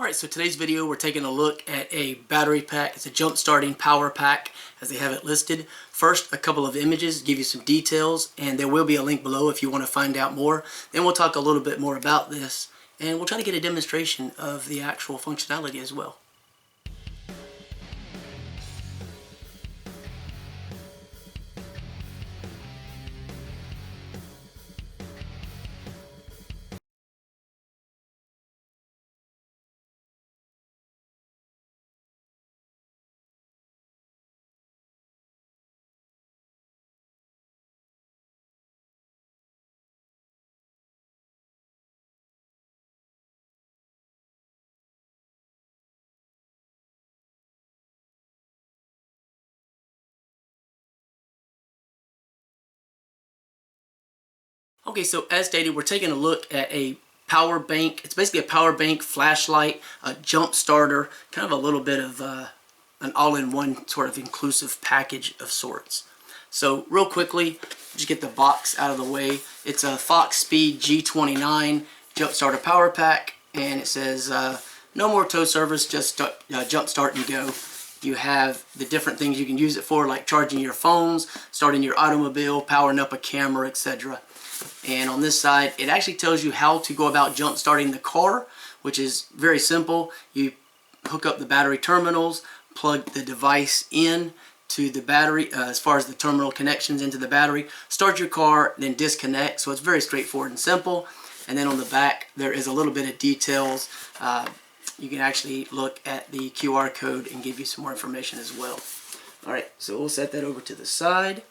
Alright, so today's video we're taking a look at a battery pack. It's a jump starting power pack as they have it listed. First, a couple of images, give you some details, and there will be a link below if you want to find out more. Then we'll talk a little bit more about this, and we'll try to get a demonstration of the actual functionality as well. Okay, so as stated, we're taking a look at a power bank. It's basically a power bank, flashlight, a jump starter, kind of a little bit of an all-in-one sort of inclusive package of sorts. So real quickly, just get the box out of the way. It's a FOXPEED G29 jump starter power pack, and it says no more tow service, just jump start and go. You have the different things you can use it for, like charging your phones, starting your automobile, powering up a camera, etc. And on this side, it actually tells you how to go about jump starting the car, which is very simple. You hook up the battery terminals, plug the device in to the battery as far as the terminal connections into the battery, start your car, then disconnect. So it's very straightforward and simple. And then on the back, there is a little bit of details. You can actually look at the QR code and give you some more information as well. All right, so we'll set that over to the side.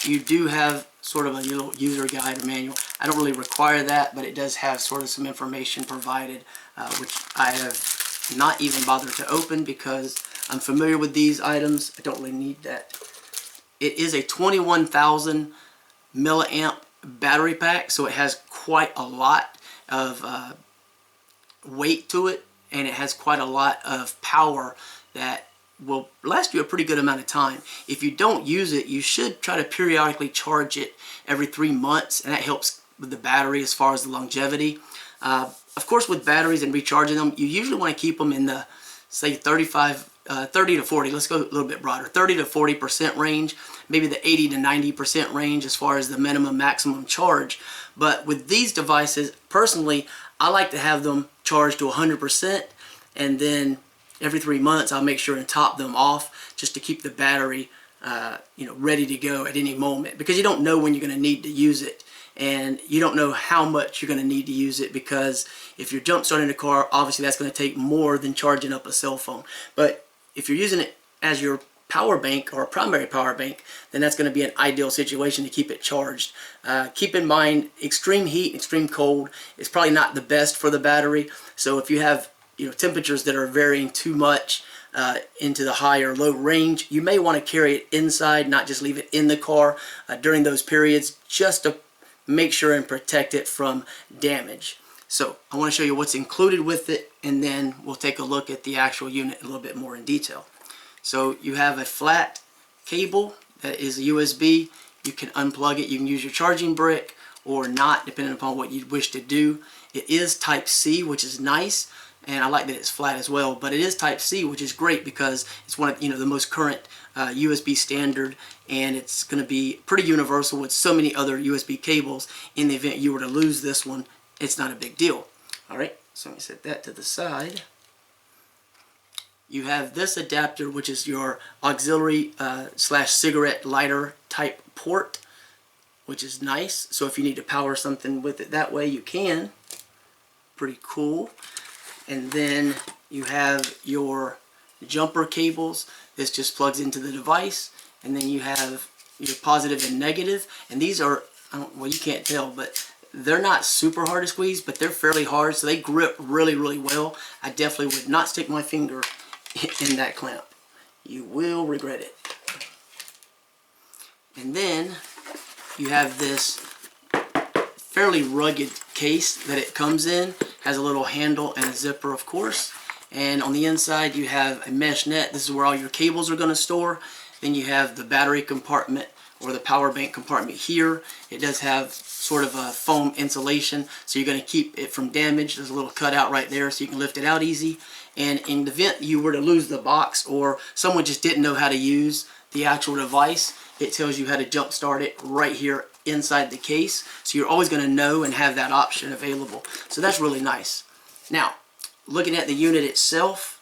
You do have sort of a little user guide or manual. I don't really require that, but it does have sort of some information provided, which I have not even bothered to open because I'm familiar with these items. I don't really need that. It is a 21,000 milliamp battery pack, so it has quite a lot of weight to it, and it has quite a lot of power that will last you a pretty good amount of time. If you don't use it, you should try to periodically charge it every 3 months, and that helps with the battery as far as the longevity. Of course, with batteries and recharging them, you usually want to keep them in the, say, 30 to 40, let's go a little bit broader, 30 to 40% range, maybe the 80 to 90% range as far as the minimum maximum charge. But with these devices, personally, I like to have them charged to 100%, and then every 3 months I'll make sure and top them off just to keep the battery ready to go at any moment, because you don't know when you're going to need to use it, and you don't know how much you're going to need to use it, because if you're jump starting a car, obviously that's going to take more than charging up a cell phone. But if you're using it as your power bank or a primary power bank, then that's going to be an ideal situation to keep it charged. Keep in mind, extreme heat, extreme cold is probably not the best for the battery. So if you have temperatures that are varying too much into the high or low range, you may want to carry it inside, not just leave it in the car during those periods, just to make sure and protect it from damage. So I want to show you what's included with it, and then we'll take a look at the actual unit a little bit more in detail. So you have a flat cable that is a USB. You can unplug it. You can use your charging brick or not, depending upon what you wish to do. It is Type-C, which is nice, and I like that it's flat as well. But it is Type-C, which is great because it's one of the most current USB standard, and it's going to be pretty universal with so many other USB cables. In the event you were to lose this one, it's not a big deal. All right, so let me set that to the side. You have this adapter, which is your auxiliary slash cigarette lighter type port, which is nice. So if you need to power something with it that way, you can. Pretty cool. And then you have your jumper cables. This just plugs into the device. And then you have your positive and negative. And these are, well, you can't tell, but they're not super hard to squeeze, but they're fairly hard, so they grip really, really well. I definitely would not stick my finger in that clamp. You will regret it. And then you have this fairly rugged case that it comes in. Has a little handle and a zipper, of course. And on the inside you have a mesh net. This is where all your cables are going to store. Then you have the battery compartment, or the power bank compartment here. It does have sort of a foam insulation, so you're going to keep it from damage. There's a little cutout right there so you can lift it out easy. And in the event you were to lose the box, or someone just didn't know how to use the actual device, it tells you how to jump start it right here inside the case. So you're always going to know and have that option available. So that's really nice. Now, looking at the unit itself,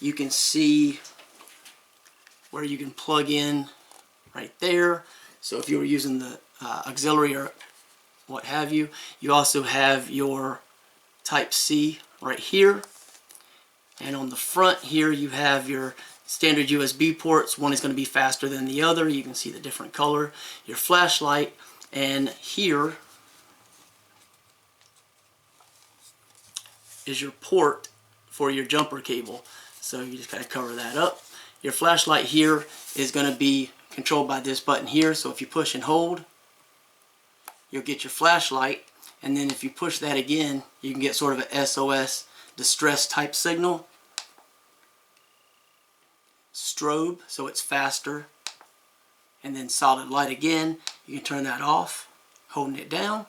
you can see where you can plug in right there. So if you were using the auxiliary or what have you, you also have your Type-C right here. And on the front here, you have your standard USB ports. One is going to be faster than the other. You can see the different color. Your flashlight, and here is your port for your jumper cable. So you just kind of cover that up. Your flashlight here is going to be controlled by this button here. So if you push and hold, you'll get your flashlight. And then if you push that again, you can get sort of a SOS distress type signal. Strobe, so it's faster. And then solid light again. You can turn that off, holding it down.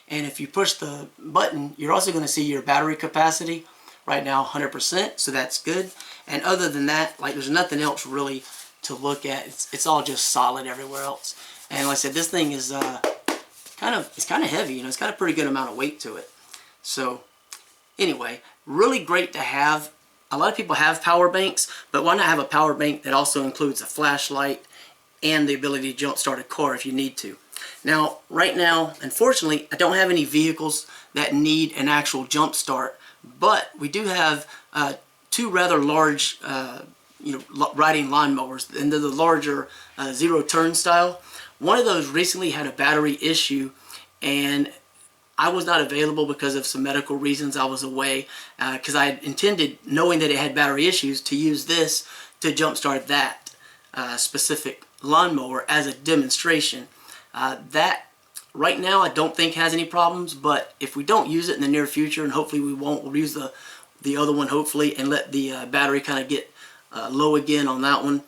And if you push the button, you're also going to see your battery capacity. Right now 100%, so that's good. And other than that, like, there's nothing else really to look at. It's all just solid everywhere else. And like I said, this thing is kind of heavy. You know, it's got a pretty good amount of weight to it. So anyway, really great to have. A lot of people have power banks, but why not have a power bank that also includes a flashlight and the ability to jump start a car if you need to. Now, right now, unfortunately, I don't have any vehicles that need an actual jump start, but we do have two rather large, riding lawnmowers, and they're the larger zero turn style. One of those recently had a battery issue, and I was not available because of some medical reasons. I was away because I had intended, knowing that it had battery issues, to use this to jumpstart that specific lawnmower as a demonstration. That right now I don't think has any problems, but if we don't use it in the near future, and hopefully we won't, we'll use the other one hopefully and let the battery kind of get low again on that one.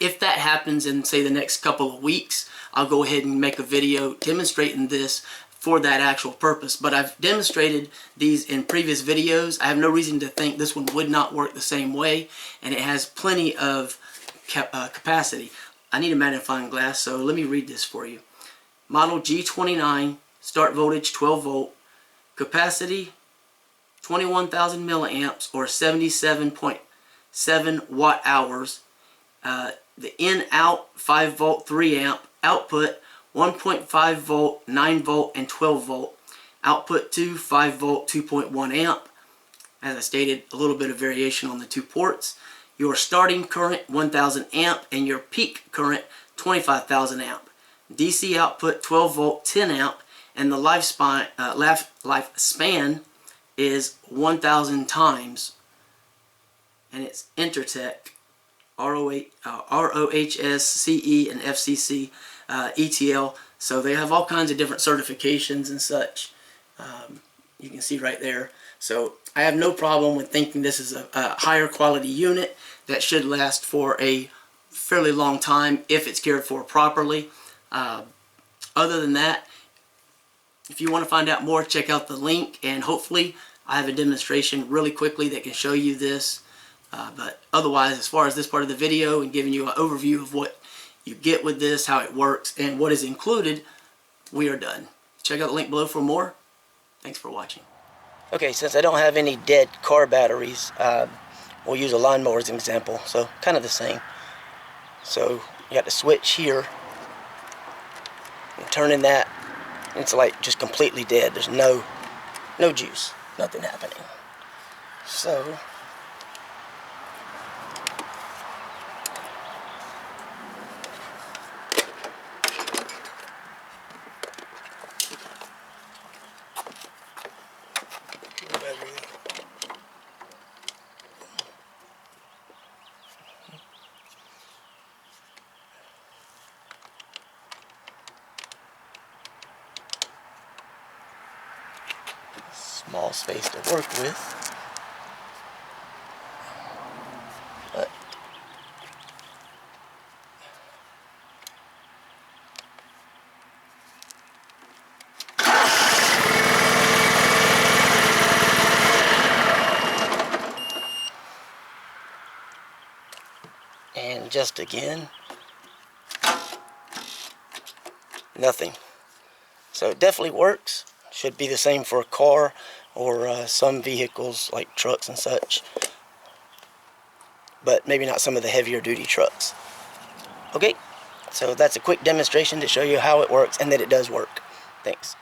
If that happens in, say, the next couple of weeks, I'll go ahead and make a video demonstrating this for that actual purpose. But I've demonstrated these in previous videos. I have no reason to think this one would not work the same way, and it has plenty of capacity. I need a magnifying glass, so let me read this for you. Model G29, start voltage 12 volt, capacity 21,000 milliamps or 77.7 watt hours. The in-out 5 volt 3 amp, output 1.5 volt, 9 volt, and 12 volt. Output 2, 5 volt, 2.1 amp. As I stated, a little bit of variation on the two ports. Your starting current 1000 amp and your peak current 25,000 amp. DC output 12 volt, 10 amp, and the lifespan is 1,000 times. And it's Intertech, ROHS, CE, and FCC, ETL. So they have all kinds of different certifications and such. You can see right there. So I have no problem with thinking this is a higher quality unit that should last for a fairly long time if it's cared for properly. Other than that, if you want to find out more, check out the link, and hopefully I have a demonstration really quickly that can show you this. But otherwise, as far as this part of the video and giving you an overview of what you get with this, how it works, and what is included, we are done. Check out the link below for more. Thanks for watching. Okay, since I don't have any dead car batteries, we'll use a lawnmower as an example. So kind of the same. So you got the switch here. I'm turning that. It's like just completely dead. There's no juice, nothing happening. So small space to work with, but Adjust again. Nothing. So it definitely works. Should be the same for a car or some vehicles like trucks and such, but maybe not some of the heavier duty trucks. Okay, so that's a quick demonstration to show you how it works and that it does work. Thanks.